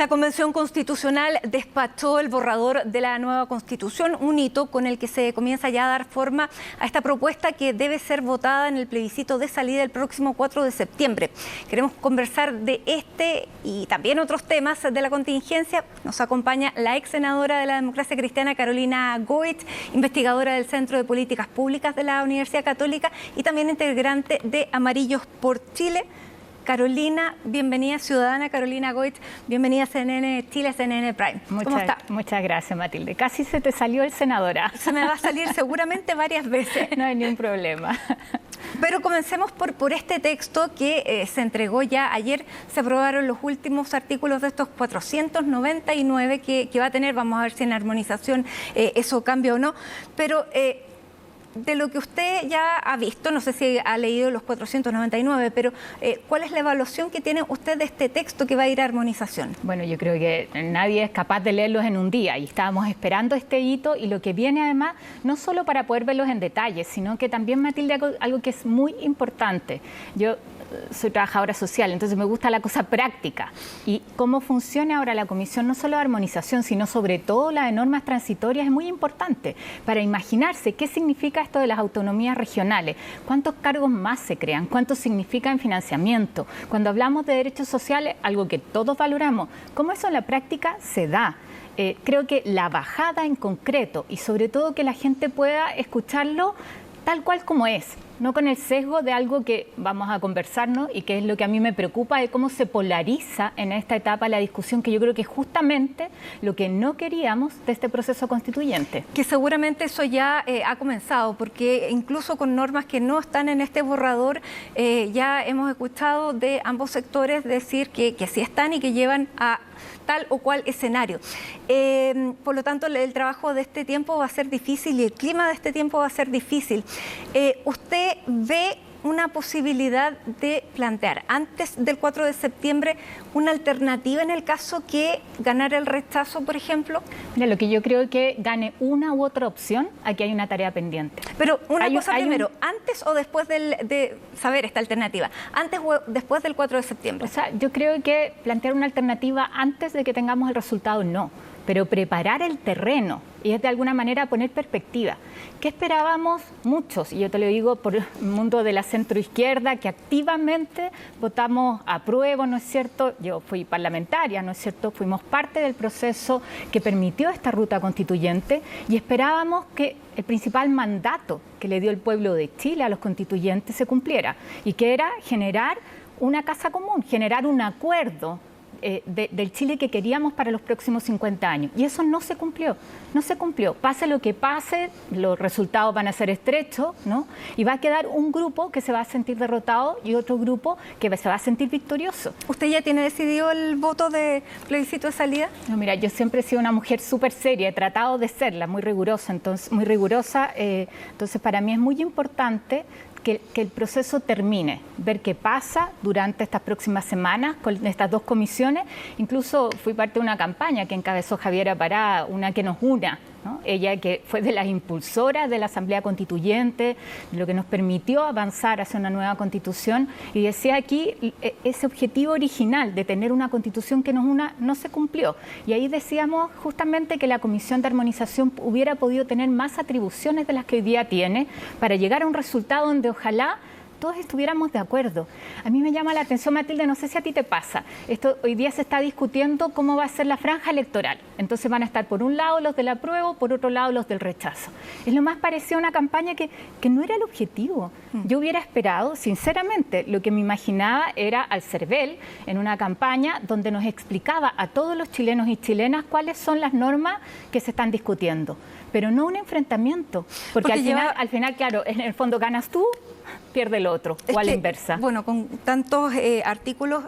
La Convención Constitucional despachó el borrador de la nueva Constitución, un hito con el que se comienza ya a dar forma a esta propuesta que debe ser votada en el plebiscito de salida el próximo 4 de septiembre. Queremos conversar de este y también otros temas de la contingencia. Nos acompaña la ex senadora de la Democracia Cristiana, Carolina Goich, investigadora del Centro de Políticas Públicas de la Universidad Católica y también integrante de Amarillos por Chile. Carolina, bienvenida, ciudadana Carolina Goich, bienvenida a CNN Chile, a CNN Prime. ¿Cómo está? Muchas gracias, Matilde. Casi se te salió el senadora. Se me va a salir seguramente varias veces. No hay ningún problema. Pero comencemos por este texto que se entregó ya ayer. Se aprobaron los últimos artículos de estos 499 que va a tener. Vamos a ver si en la armonización eso cambia o no. Pero de lo que usted ya ha visto, no sé si ha leído los 499, pero ¿cuál es la evaluación que tiene usted de este texto que va a ir a armonización? Bueno, yo creo que nadie es capaz de leerlos en un día y estábamos esperando este hito y lo que viene además, no solo para poder verlos en detalle, sino que también, Matilde, algo que es muy importante. Yo soy trabajadora social, entonces me gusta la cosa práctica. Y cómo funciona ahora la comisión, no solo de armonización, sino sobre todo la de normas transitorias, es muy importante para imaginarse qué significa esto de las autonomías regionales, cuántos cargos más se crean, cuánto significa en financiamiento. Cuando hablamos de derechos sociales, algo que todos valoramos, cómo eso en la práctica se da. Creo que la bajada en concreto y sobre todo que la gente pueda escucharlo tal cual como es, no con el sesgo de algo que vamos a conversarnos y que es lo que a mí me preocupa de cómo se polariza en esta etapa la discusión, que yo creo que es justamente lo que no queríamos de este proceso constituyente. Que seguramente eso ya ha comenzado, porque incluso con normas que no están en este borrador, ya hemos escuchado de ambos sectores decir que sí están y que llevan a tal o cual escenario. Por lo tanto, el trabajo de este tiempo va a ser difícil y el clima de este tiempo va a ser difícil. ¿Usted ve una posibilidad de plantear antes del 4 de septiembre una alternativa en el caso que ganara el rechazo, por ejemplo? Mira, lo que yo creo es que gane una u otra opción, aquí hay una tarea pendiente. Pero una cosa primero, ¿antes o después de saber esta alternativa? ¿Antes o después del 4 de septiembre? O sea, yo creo que plantear una alternativa antes de que tengamos el resultado, no. Pero preparar el terreno y es de alguna manera poner perspectiva. ¿Qué esperábamos muchos? Y yo te lo digo por el mundo de la centroizquierda, que activamente votamos apruebo, ¿no es cierto? Yo fui parlamentaria, ¿no es cierto? Fuimos parte del proceso que permitió esta ruta constituyente y esperábamos que el principal mandato que le dio el pueblo de Chile a los constituyentes se cumpliera y que era generar una casa común, generar un acuerdo del Chile que queríamos para los próximos 50 años. Y eso no se cumplió, no se cumplió. Pase lo que pase, los resultados van a ser estrechos, ¿no? Y va a quedar un grupo que se va a sentir derrotado y otro grupo que se va a sentir victorioso. ¿Usted ya tiene decidido el voto de plebiscito de salida? No, mira, yo siempre he sido una mujer súper seria, he tratado de serla, muy rigurosa, entonces para mí es muy importante que el proceso termine, ver qué pasa durante estas próximas semanas con estas dos comisiones. Incluso fui parte de una campaña que encabezó Javiera Pará, una que nos una, ¿no? Ella que fue de las impulsoras de la Asamblea Constituyente, lo que nos permitió avanzar hacia una nueva constitución, y decía aquí ese objetivo original de tener una constitución que nos una no se cumplió. Y ahí decíamos justamente que la Comisión de Armonización hubiera podido tener más atribuciones de las que hoy día tiene para llegar a un resultado donde ojalá todos estuviéramos de acuerdo. A mí me llama la atención, Matilde, no sé si a ti te pasa, hoy día se está discutiendo cómo va a ser la franja electoral. Entonces van a estar por un lado los del apruebo, por otro lado los del rechazo. Es lo más parecido a una campaña que no era el objetivo. Yo hubiera esperado, sinceramente, lo que me imaginaba era al CERVEL en una campaña donde nos explicaba a todos los chilenos y chilenas cuáles son las normas que se están discutiendo. Pero no un enfrentamiento, porque al final, claro, en el fondo ganas tú, pierde el otro, o a la inversa. Bueno, con tantos artículos,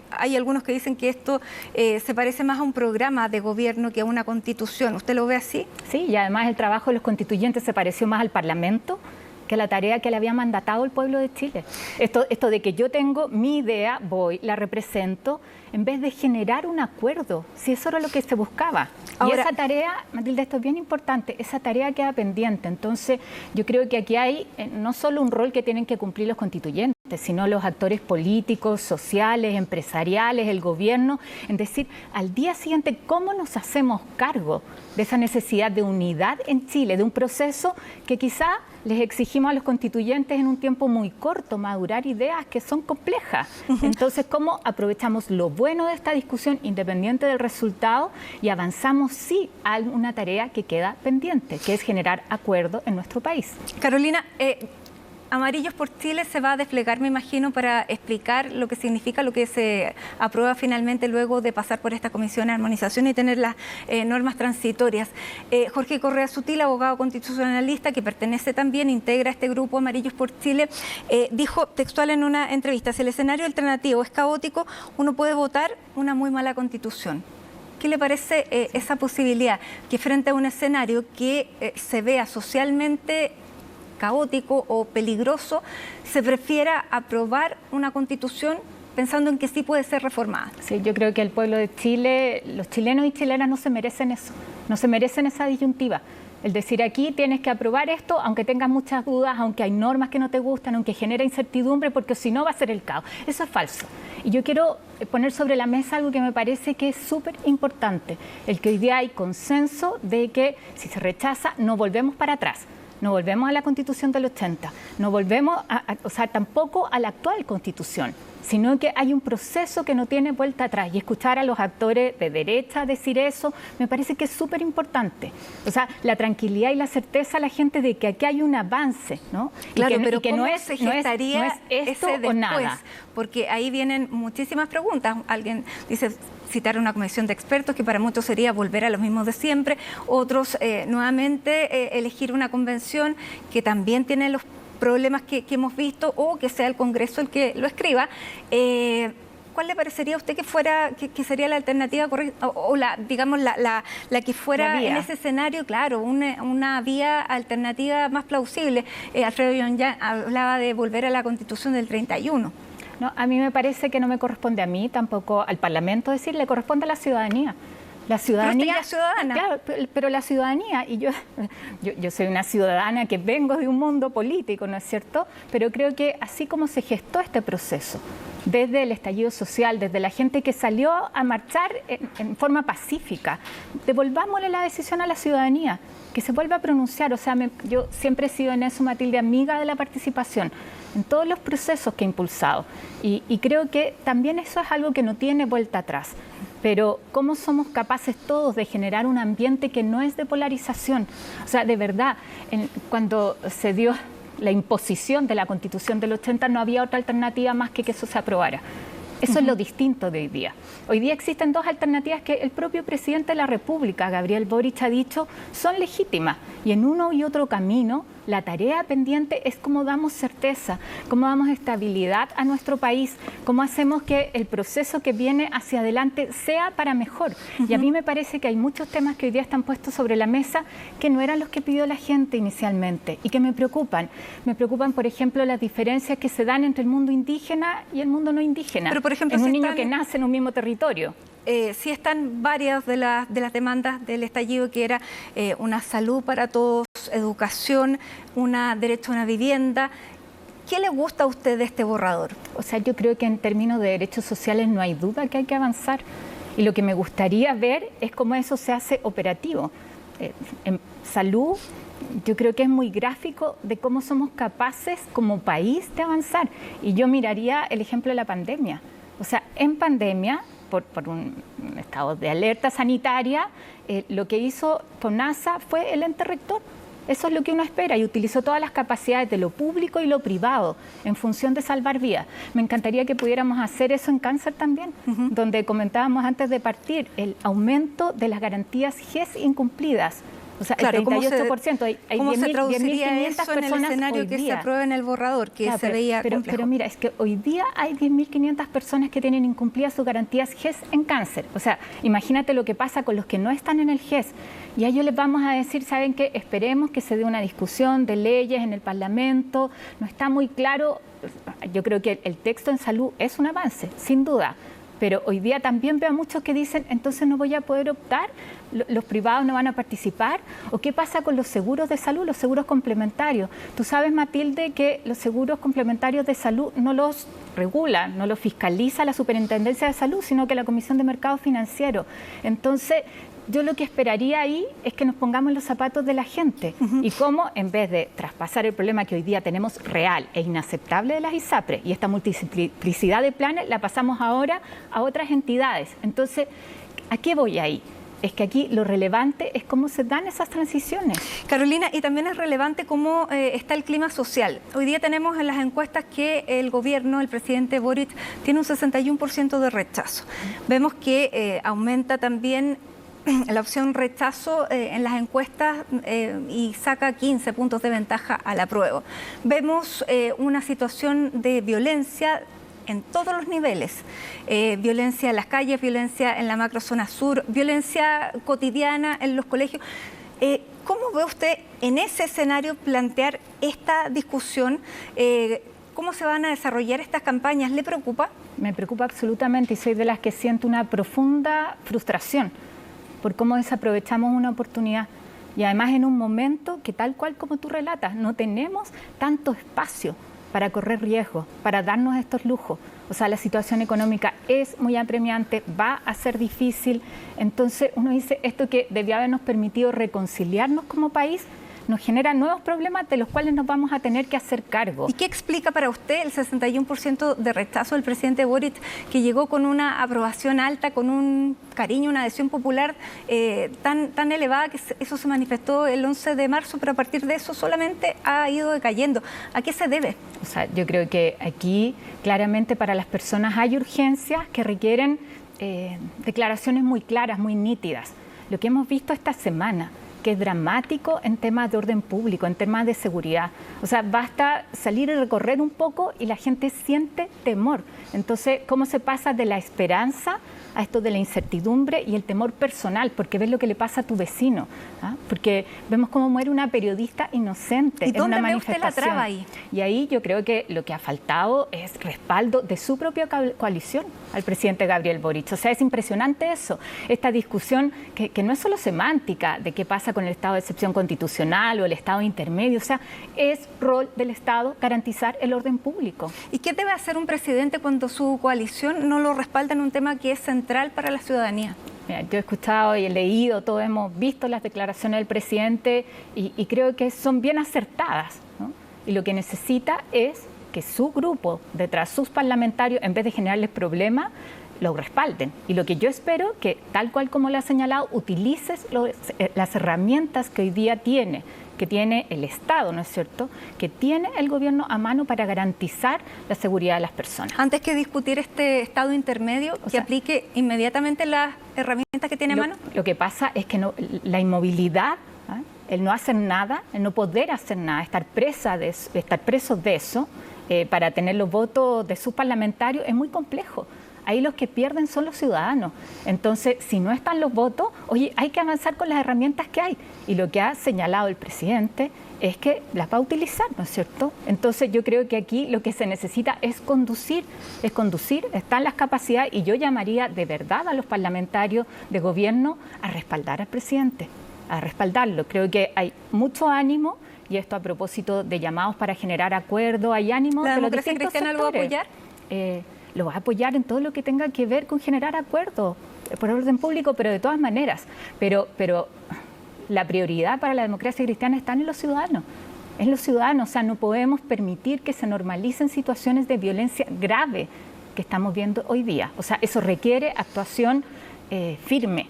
hay algunos que dicen que esto se parece más a un programa de gobierno que a una constitución. ¿Usted lo ve así? Sí, y además el trabajo de los constituyentes se pareció más al Parlamento que la tarea que le había mandatado el pueblo de Chile. Esto de que yo tengo mi idea, la represento, en vez de generar un acuerdo, si eso era lo que se buscaba. Ahora, y esa tarea, Matilde, esto es bien importante, esa tarea queda pendiente. Entonces, yo creo que aquí hay no solo un rol que tienen que cumplir los constituyentes, sino los actores políticos, sociales, empresariales, el gobierno, en decir, al día siguiente, ¿cómo nos hacemos cargo de esa necesidad de unidad en Chile, de un proceso que quizá les exigimos a los constituyentes en un tiempo muy corto, madurar ideas que son complejas? Entonces, ¿cómo aprovechamos lo bueno de esta discusión independiente del resultado y avanzamos sí a una tarea que queda pendiente, que es generar acuerdo en nuestro país? Carolina, Amarillos por Chile se va a desplegar, me imagino, para explicar lo que significa lo que se aprueba finalmente luego de pasar por esta comisión de armonización y tener las normas transitorias. Jorge Correa Sutil, abogado constitucionalista que pertenece también, integra este grupo Amarillos por Chile, dijo textual en una entrevista: si el escenario alternativo es caótico, uno puede votar una muy mala constitución. ¿Qué le parece esa posibilidad? Que frente a un escenario que se vea socialmente caótico o peligroso, se prefiera aprobar una constitución pensando en que sí puede ser reformada. Sí, yo creo que el pueblo de Chile, los chilenos y chilenas no se merecen eso, no se merecen esa disyuntiva. El decir, aquí tienes que aprobar esto, aunque tengas muchas dudas, aunque hay normas que no te gustan, aunque genera incertidumbre, porque si no va a ser el caos. Eso es falso. Y yo quiero poner sobre la mesa algo que me parece que es súper importante, el que hoy día hay consenso de que si se rechaza no volvemos para atrás. No volvemos a la Constitución del 80, no volvemos tampoco a la actual Constitución, sino que hay un proceso que no tiene vuelta atrás. Y escuchar a los actores de derecha decir eso me parece que es súper importante. O sea, la tranquilidad y la certeza a la gente de que aquí hay un avance, ¿no? Claro, pero ¿cómo se gestaría esto ese después? O nada. Porque ahí vienen muchísimas preguntas. Alguien dice citar una comisión de expertos, que para muchos sería volver a los mismos de siempre. Otros, nuevamente, elegir una convención que también tiene los problemas que hemos visto, o que sea el Congreso el que lo escriba. ¿Cuál le parecería a usted que sería la alternativa correcta, o la que fuera en ese escenario, claro, una vía alternativa más plausible? Alfredo Yonyan hablaba de volver a la Constitución del 31. No, a mí me parece que no me corresponde a mí, tampoco al Parlamento decir, le corresponde a la ciudadanía. La ciudadanía, pero ciudadana. Claro, pero la ciudadanía, y yo soy una ciudadana que vengo de un mundo político, ¿no es cierto? Pero creo que así como se gestó este proceso, desde el estallido social, desde la gente que salió a marchar en forma pacífica, devolvámosle la decisión a la ciudadanía, que se vuelva a pronunciar. O sea, yo siempre he sido en eso, Matilde, amiga de la participación en todos los procesos que he impulsado. Y creo que también eso es algo que no tiene vuelta atrás. Pero ¿cómo somos capaces todos de generar un ambiente que no es de polarización? O sea, de verdad, cuando se dio la imposición de la Constitución del 80 no había otra alternativa más que eso se aprobara. Eso es lo distinto de hoy día. Hoy día existen dos alternativas que el propio presidente de la República, Gabriel Boric, ha dicho son legítimas. Y en uno y otro camino, la tarea pendiente es cómo damos certeza, cómo damos estabilidad a nuestro país, cómo hacemos que el proceso que viene hacia adelante sea para mejor. Y a mí me parece que hay muchos temas que hoy día están puestos sobre la mesa que no eran los que pidió la gente inicialmente y que me preocupan. Me preocupan, por ejemplo, las diferencias que se dan entre el mundo indígena y el mundo no indígena. Pero, por ejemplo, en un niño que nace en un mismo territorio. Sí están varias de las demandas del estallido, que era una salud para todos, educación, derecho a una vivienda. ¿Qué le gusta a usted de este borrador? O sea, yo creo que en términos de derechos sociales no hay duda que hay que avanzar. Y lo que me gustaría ver es cómo eso se hace operativo. En salud, yo creo que es muy gráfico de cómo somos capaces como país de avanzar. Y yo miraría el ejemplo de la pandemia. O sea, en pandemia, por un estado de alerta sanitaria, lo que hizo FONASA fue el ente rector. Eso es lo que uno espera, y utilizó todas las capacidades de lo público y lo privado en función de salvar vidas. Me encantaría que pudiéramos hacer eso en cáncer también, donde comentábamos antes de partir el aumento de las garantías GES incumplidas. O sea, claro, el 38%. ¿Cómo se traduciría eso en el escenario que se aprueba en el borrador, que claro, se veía complejo? Pero mira, es que hoy día hay 10.500 personas que tienen incumplidas sus garantías GES en cáncer. O sea, imagínate lo que pasa con los que no están en el GES. Y a ellos les vamos a decir, ¿saben qué? Esperemos que se dé una discusión de leyes en el Parlamento. No está muy claro. Yo creo que el texto en salud es un avance, sin duda. Pero hoy día también veo a muchos que dicen, entonces no voy a poder optar, los privados no van a participar. ¿O qué pasa con los seguros de salud, los seguros complementarios? Tú sabes, Matilde, que los seguros complementarios de salud no los regula, no los fiscaliza la Superintendencia de Salud, sino que la Comisión de Mercado Financiero. Entonces, yo lo que esperaría ahí es que nos pongamos en los zapatos de la gente y cómo, en vez de traspasar el problema que hoy día tenemos real e inaceptable de las ISAPRES y esta multiplicidad de planes, la pasamos ahora a otras entidades. Entonces, ¿a qué voy ahí? Es que aquí lo relevante es cómo se dan esas transiciones. Carolina, y también es relevante cómo está el clima social. Hoy día tenemos en las encuestas que el gobierno, el presidente Boric, tiene un 61% de rechazo. Vemos que aumenta también la opción rechazo en las encuestas y saca 15 puntos de ventaja al apruebo. Vemos una situación de violencia en todos los niveles, violencia en las calles, violencia en la macrozona sur, violencia cotidiana en los colegios. ¿Cómo ve usted en ese escenario plantear esta discusión? ¿Cómo se van a desarrollar estas campañas? ¿Le preocupa? Me preocupa absolutamente y soy de las que siento una profunda frustración por cómo desaprovechamos una oportunidad. Y además en un momento que, tal cual como tú relatas, no tenemos tanto espacio para correr riesgos, para darnos estos lujos. O sea, la situación económica es muy apremiante, va a ser difícil. Entonces uno dice, esto que debió habernos permitido reconciliarnos como país, nos genera nuevos problemas de los cuales nos vamos a tener que hacer cargo. ¿Y qué explica para usted el 61% de rechazo del presidente Boric, que llegó con una aprobación alta, con un cariño, una adhesión popular tan elevada, que eso se manifestó el 11 de marzo, pero a partir de eso solamente ha ido decayendo? ¿A qué se debe? O sea, yo creo que aquí claramente para las personas hay urgencias que requieren declaraciones muy claras, muy nítidas. Lo que hemos visto esta semana, que es dramático en temas de orden público, en temas de seguridad. O sea, basta salir y recorrer un poco y la gente siente temor. Entonces, ¿cómo se pasa de la esperanza a esto de la incertidumbre y el temor personal? Porque ves lo que le pasa a tu vecino, ¿ah? Porque vemos cómo muere una periodista inocente en una manifestación. ¿Y dónde ve usted la traba ahí? Y ahí yo creo que lo que ha faltado es respaldo de su propia coalición al presidente Gabriel Boric. O sea, es impresionante eso, esta discusión que no es solo semántica de qué pasa con el estado de excepción constitucional o el estado intermedio. O sea, es rol del Estado garantizar el orden público. ¿Y qué debe hacer un presidente cuando su coalición no lo respalda en un tema que es central para la ciudadanía? Mira, yo he escuchado y he leído, todos hemos visto las declaraciones del presidente y creo que son bien acertadas, ¿no? Y lo que necesita es que su grupo, detrás sus parlamentarios, en vez de generarles problemas, lo respalden. Y lo que yo espero que, tal cual como lo ha señalado, utilices las herramientas que hoy día tiene, que tiene el Estado, ¿no es cierto?, que tiene el gobierno a mano para garantizar la seguridad de las personas. Antes que discutir este estado intermedio, que aplique inmediatamente las herramientas que tiene a mano. Lo que pasa es que la inmovilidad, ¿eh?, el no hacer nada, el no poder hacer nada, estar presos de eso, para tener los votos de sus parlamentarios, es muy complejo. Ahí los que pierden son los ciudadanos. Entonces, si no están los votos, oye, hay que avanzar con las herramientas que hay. Y lo que ha señalado el presidente es que las va a utilizar, ¿no es cierto? Entonces, yo creo que aquí lo que se necesita es conducir, están las capacidades, y yo llamaría de verdad a los parlamentarios de gobierno a respaldar al presidente, a respaldarlo. Creo que hay mucho ánimo, y esto a propósito de llamados para generar acuerdo, hay ánimo de los distintos distintos sectores. ¿Lo va a apoyar? Lo va a apoyar en todo lo que tenga que ver con generar acuerdos por orden público, pero de todas maneras. Pero la prioridad para la democracia cristiana está en los ciudadanos. En los ciudadanos, o sea, no podemos permitir que se normalicen situaciones de violencia grave que estamos viendo hoy día. O sea, eso requiere actuación firme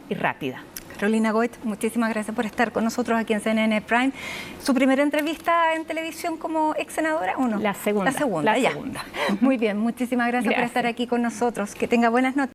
y rápida. Carolina Goit, muchísimas gracias por estar con nosotros aquí en CNN Prime. ¿Su primera entrevista en televisión como ex senadora o no? La segunda. La segunda. La segunda. Muy bien, muchísimas gracias por estar aquí con nosotros. Que tenga buenas noches.